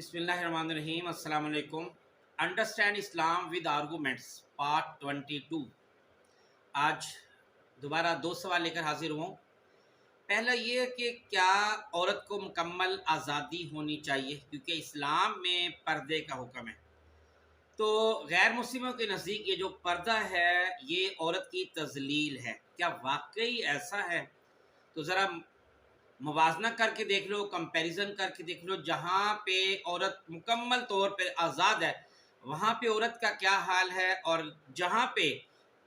बिस्मिल्लाहिर्रहमानिर्रहीम अस्सलाम वालेकुम। Understand Islam with arguments part 22। आज दोबारा दो सवाल लेकर हाजिर हूँ। पहला ये कि क्या औरत को मुकम्मल आज़ादी होनी चाहिए, क्योंकि इस्लाम में पर्दे का हुक्म है। तो गैर मुस्लिमों के नज़दीक ये जो पर्दा है ये औरत की तजलील है। क्या वाकई ऐसा है? तो ज़रा मुवाजना करके देख लो, कंपैरिजन करके देख लो। जहाँ पे औरत मुकम्मल तौर पे आज़ाद है वहाँ पे औरत का क्या हाल है, और जहाँ पे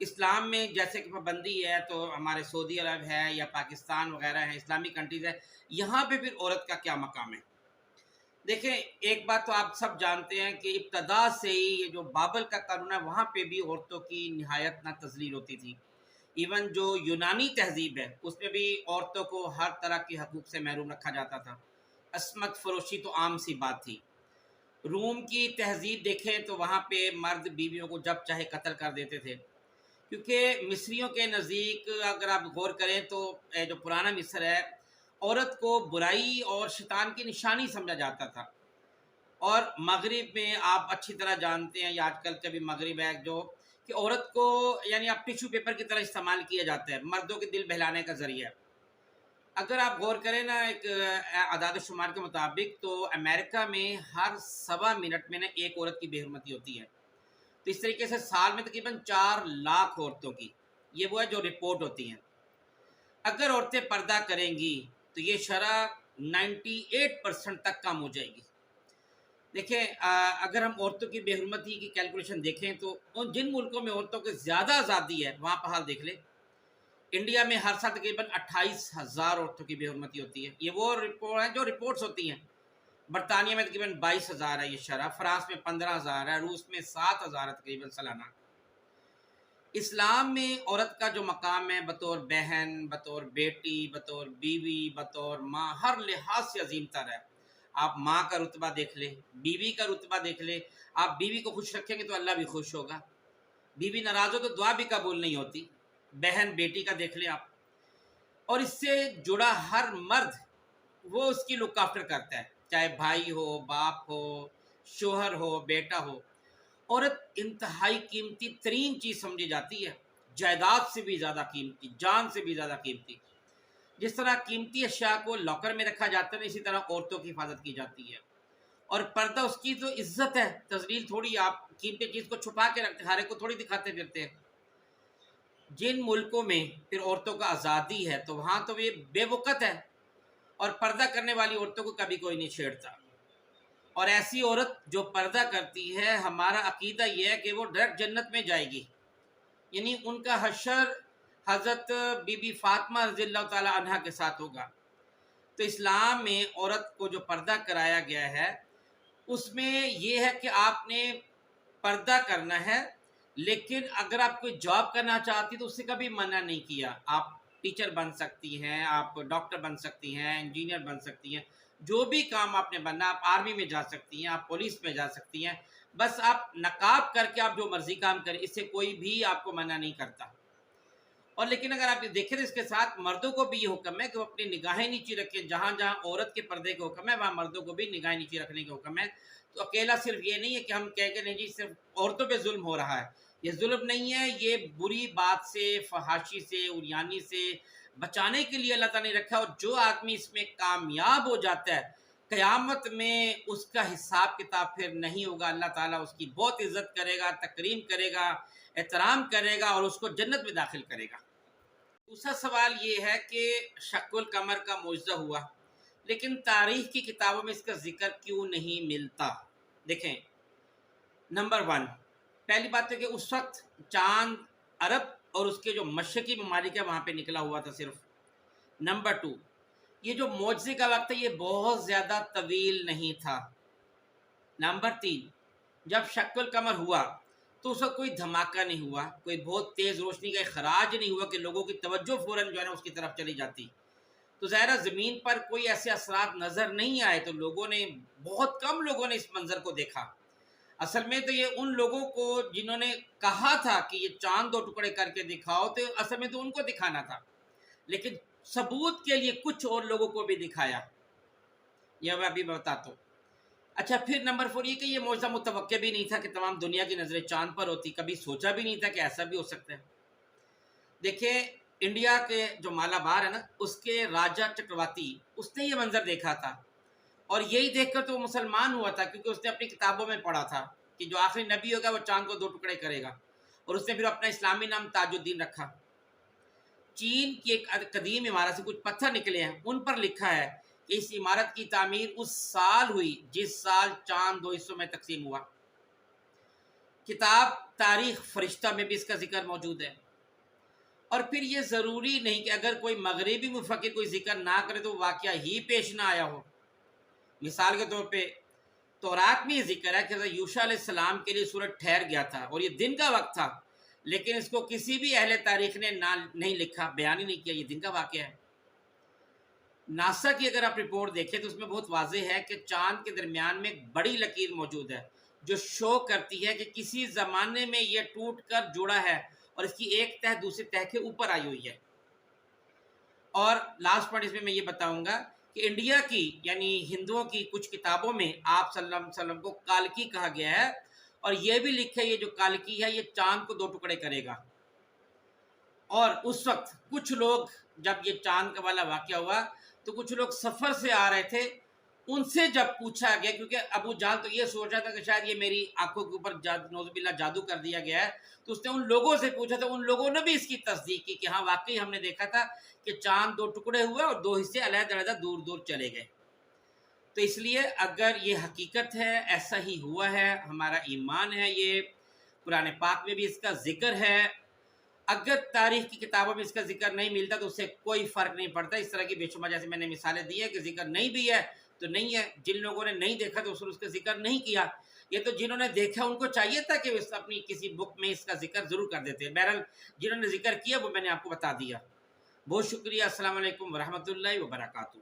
इस्लाम में जैसे कि पाबंदी है, तो हमारे सऊदी अरब है या पाकिस्तान वगैरह है, इस्लामिक कंट्रीज़ है, यहाँ पे फिर औरत का क्या मकाम है। देखें, एक बात तो आप सब जानते हैं कि इब्तदा से ही ये जो बाबल का कानून है वहाँ पे भी औरतों की निहायत ना तजलील होती थी। इवन जो यूनानी तहजीब है उसमें भी औरतों को हर तरह के हकूक़ से महरूम रखा जाता था। असमत फरोशी तो आम सी बात थी। रूम की तहजीब देखें तो वहाँ पे मर्द बीवियों को जब चाहे कत्ल कर देते थे, क्योंकि मिस्रियों के नज़दीक अगर आप गौर करें तो जो पुराना मिस्र है, औरत को बुराई और शैतान की निशानी समझा जाता था। और मगरिब में आप अच्छी तरह जानते हैं, या आजकल का भी मगरिब है जो कि औरत को यानी आप टिश्यू पेपर की तरह इस्तेमाल किया जाता है, मर्दों के दिल बहलाने का ज़रिया। अगर आप गौर करें ना, एक आदाद शुमार के मुताबिक तो अमेरिका में हर 1.25 मिनट में ना एक औरत की बेहरमती होती है। तो इस तरीके से साल में तकरीबन 4 लाख औरतों की, ये वो है जो रिपोर्ट होती हैं। अगर औरतें पर्दा करेंगी तो ये शरह 98% तक कम हो जाएगी। देखें, अगर हम औरतों की बेहरमती की कैलकुलेशन देखें तो उन जिन मुल्कों में औरतों की ज़्यादा आज़ादी है वहाँ पर हाल देख लें। इंडिया में हर साल तकरीबन 28,000 औरतों की बेहरमती होती है। ये वो रिपोर्ट हैं जो रिपोर्ट्स होती हैं। बरतानिया में तकरीबन 22,000 है ये शरह, फ्रांस में 15,000 है, रूस में 7,000 है तकरीबन सालाना। इस्लाम में औरत का जो मकाम है बतौर बहन, बतौर बेटी, बतौर बीवी, बतौर माँ, हर लिहाज से अजीम तर है। आप माँ का रुतबा देख लें, बीवी का रुतबा देख लें। आप बीवी को खुश रखेंगे तो अल्लाह भी खुश होगा। बीवी नाराज़ हो तो दुआ भी कबूल नहीं होती। बहन बेटी का देख लें आप। और इससे जुड़ा हर मर्द वो उसकी लुक आफ्टर करता है, चाहे भाई हो, बाप हो, शोहर हो, बेटा हो। औरत इंतहाई कीमती तरीन चीज़ समझी जाती है, जायदाद से भी ज़्यादा कीमती, जान से भी ज़्यादा कीमती। जिस तरह कीमती अशिया को लॉकर में रखा जाता है, इसी तरह औरतों की हिफाजत की जाती है। और पर्दा उसकी तो इज्जत है, तजलील थोड़ी। आप कीमती चीज़ को छुपा के रखते, हारे को थोड़ी दिखाते फिरते हैं। जिन मुल्कों में फिर औरतों का आज़ादी है तो वहाँ तो ये बेवकत है, और पर्दा करने वाली औरतों को कभी कोई नहीं छेड़ता। और ऐसी औरत जो पर्दा करती है, हमारा अकीदा यह है कि वो डायरेक्ट जन्नत में जाएगी, यानी उनका हशर हज़रत बीबी फातिमा रज़ियल्लाहु ताला अन्हा के साथ होगा। तो इस्लाम में औरत को जो पर्दा कराया गया है उसमें यह है कि आपने पर्दा करना है, लेकिन अगर आप कोई जॉब करना चाहती तो उससे कभी मना नहीं किया। आप टीचर बन सकती हैं, आप डॉक्टर बन सकती हैं, इंजीनियर बन सकती हैं, जो भी काम आपने बनना। आप आर्मी में जा सकती हैं, आप पुलिस में जा सकती हैं, बस आप नकाब करके आप जो मर्जी काम करें, इससे कोई भी आपको मना नहीं करता। और लेकिन अगर आप ये देखें तो इसके साथ मर्दों को भी ये हुक्म है कि वो अपनी निगाहें नीचे रखें। जहाँ जहाँ औरत के पर्दे का हुक्म है वहाँ मर्दों को भी निगाहें नीचे रखने का हुक्म है। तो अकेला सिर्फ ये नहीं है कि हम कह के नहीं जी सिर्फ औरतों पे जुल्म हो रहा है। ये जुल्म नहीं है, ये बुरी बात से, फहाशी से, उरियानी से बचाने के लिए अल्लाह ताला ने रखा। और जो आदमी इसमें कामयाब हो जाता है, क़यामत में उसका हिसाब किताब फिर नहीं होगा। अल्लाह ताला उसकी बहुत इज़्ज़त करेगा, तकरीम करेगा, एहतराम करेगा और उसको जन्नत में दाखिल करेगा। दूसरा सवाल ये है कि शक्ल कमर का मुआवजा हुआ, लेकिन तारीख की किताबों में इसका जिक्र क्यों नहीं मिलता। देखें, नंबर 1, पहली बात है कि उस वक्त चांद अरब और उसके जो मशरकी ममालिक है वहाँ पे निकला हुआ था सिर्फ। नंबर 2, ये जो मुआवजे का वक्त है ये बहुत ज़्यादा तवील नहीं था। नंबर 3, जब शक्ल कमर हुआ तो उसका कोई धमाका नहीं हुआ, कोई बहुत तेज़ रोशनी का खराज नहीं हुआ कि लोगों की तवज्जो फ़ौरन जो है ना उसकी तरफ चली जाती। तो ज़ाहिर ज़मीन पर कोई ऐसे असरात नज़र नहीं आए, तो लोगों ने, बहुत कम लोगों ने इस मंज़र को देखा। असल में तो ये उन लोगों को जिन्होंने कहा था कि ये चाँद 2 टुकड़े करके दिखाओ, तो असल में तो उनको दिखाना था, लेकिन सबूत के लिए कुछ और लोगों को भी दिखाया। यह मैं अभी बताता हूँ। अच्छा, फिर नंबर 4 ये कि ये मौजज़ा मुतवक्के भी नहीं था कि तमाम दुनिया की नज़रें चाँद पर होती, कभी सोचा भी नहीं था कि ऐसा भी हो सकता है। देखिए, इंडिया के जो मालाबार है ना, उसके राजा चक्रवर्ती, उसने ये मंज़र देखा था और यही देखकर तो वो मुसलमान हुआ था, क्योंकि उसने अपनी किताबों में पढ़ा था कि जो आखिरी नबी होगा वो चाँद को 2 टुकड़े करेगा, और उसने फिर अपना इस्लामी नाम ताजुद्दीन रखा। चीन की एक कदीम इमारत से कुछ पत्थर निकले हैं, उन पर लिखा है कि इस इमारत की तामीर उस साल हुई जिस साल चाँद 2 हिस्सों में तक़सीम हुआ। किताब तारीख़ फ़रिश्ता में भी इसका ज़िक्र मौजूद है। और फिर ये ज़रूरी नहीं कि अगर कोई मग़रिबी मुफ़क्किर कोई ज़िक्र ना करे तो वाक़या ही पेश ना आया हो। मिसाल के तौर पे तौरात में ये ज़िक्र है कि हज़रत यूशा अलैहिस्सलाम के लिए सूरज ठहर गया था और ये दिन का वक़्त था, लेकिन इसको किसी भी अहले तारीख़ ने नहीं लिखा, बयान ही नहीं किया, ये दिन का वाक़या है। नासा की अगर आप रिपोर्ट देखें तो उसमें बहुत वाज़ेह है कि चाँद के दरमियान में एक बड़ी लकीर मौजूद है, जो शो करती है कि किसी ज़माने में ये टूट कर जुड़ा है और इसकी एक तह दूसरी तह के ऊपर आई हुई है। और लास्ट पॉइंट इसमें मैं ये बताऊँगा कि इंडिया की यानी हिंदुओं की कुछ किताबों में आप सल्लल्लाहु अलैहि वसल्लम को काल्की कहा गया है, और ये भी लिखा है ये जो काल्की है ये चाँद को 2 टुकड़े करेगा। और उस वक़्त कुछ लोग, जब ये चाँद का वाला वाक़या हुआ, तो कुछ लोग सफ़र से आ रहे थे, उनसे जब पूछा गया, क्योंकि अबू जहल तो ये सोच रहा था कि शायद ये मेरी आँखों के ऊपर नौज़ुबिल्लाह जादू कर दिया गया है, तो उसने उन लोगों से पूछा, तो उन लोगों ने भी इसकी तस्दीक की कि हाँ, वाक़ई हमने देखा था कि चाँद 2 टुकड़े हुए और 2 हिस्से अलग-अलग दूर-दूर चले गए। तो इसलिए अगर ये हकीकत है, ऐसा ही हुआ है, हमारा ईमान है ये, कुरान पाक में भी इसका ज़िक्र है, अगर तारीख़ की किताबों में इसका ज़िक्र नहीं मिलता तो उससे कोई फ़र्क नहीं पड़ता। इस तरह की बेशुमार जैसे मैंने मिसालें दी हैं कि ज़िक्र नहीं भी है तो नहीं है, जिन लोगों ने नहीं देखा तो उसने उसका ज़िक्र नहीं किया। ये तो जिन्होंने देखा उनको चाहिए था कि इस अपनी किसी बुक में इसका ज़िक्र ज़रूर कर देते। बहरहाल जिन्होंने ज़िक्र किया वो मैंने आपको बता दिया। बहुत शुक्रिया। अस्सलाम वालेकुम व रहमतुल्लाहि व बरकातहू।